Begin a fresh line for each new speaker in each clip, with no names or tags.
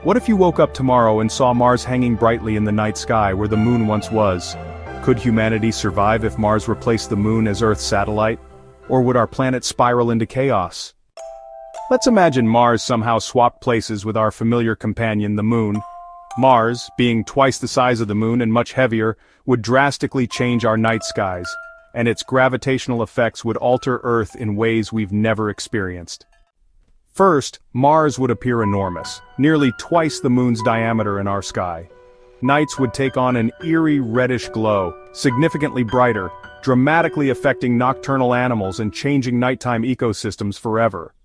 What if you woke up tomorrow and saw Mars hanging brightly in the night sky where the moon once was? Could humanity survive if Mars replaced the moon as Earth's satellite? Or would our planet spiral into chaos? Let's imagine Mars somehow swapped places with our familiar companion, the moon. Mars, being twice the size of the moon and much heavier, would drastically change our night skies, and its gravitational effects would alter Earth in ways we've never experienced. First, Mars would appear enormous, nearly twice the moon's diameter in our sky. Nights would take on an eerie reddish glow, significantly brighter, dramatically affecting nocturnal animals and changing nighttime ecosystems forever.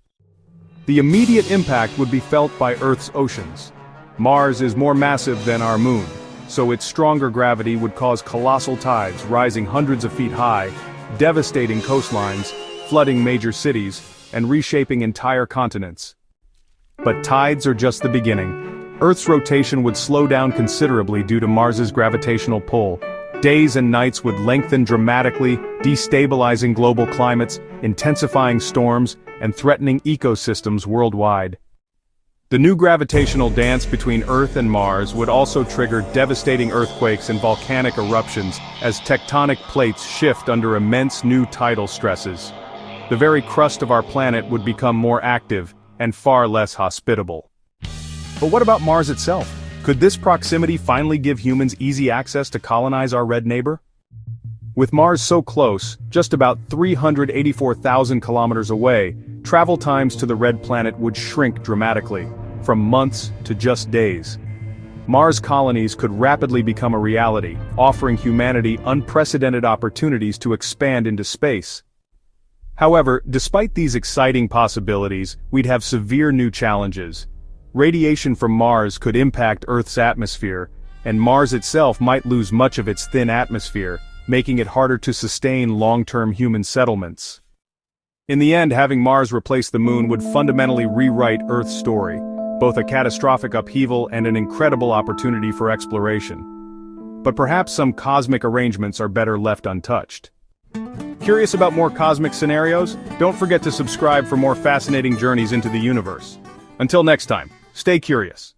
The immediate impact would be felt by Earth's oceans. Mars is more massive than our moon, so its stronger gravity would cause colossal tides rising hundreds of feet high, devastating coastlines, flooding major cities, and reshaping entire continents. But tides are just the beginning. Earth's rotation would slow down considerably due to Mars's gravitational pull. Days and nights would lengthen dramatically, destabilizing global climates, intensifying storms, and threatening ecosystems worldwide. The new gravitational dance between Earth and Mars would also trigger devastating earthquakes and volcanic eruptions as tectonic plates shift under immense new tidal stresses. The very crust of our planet would become more active and far less hospitable. But what about Mars itself? Could this proximity finally give humans easy access to colonize our red neighbor? With Mars so close, just about 384,000 kilometers away, travel times to the red planet would shrink dramatically, from months to just days. Mars colonies could rapidly become a reality, offering humanity unprecedented opportunities to expand into space. However, despite these exciting possibilities, we'd have severe new challenges. Radiation from Mars could impact Earth's atmosphere, and Mars itself might lose much of its thin atmosphere, making it harder to sustain long-term human settlements. In the end, having Mars replace the moon would fundamentally rewrite Earth's story, both a catastrophic upheaval and an incredible opportunity for exploration. But perhaps some cosmic arrangements are better left untouched. Curious about more cosmic scenarios? Don't forget to subscribe for more fascinating journeys into the universe. Until next time, stay curious.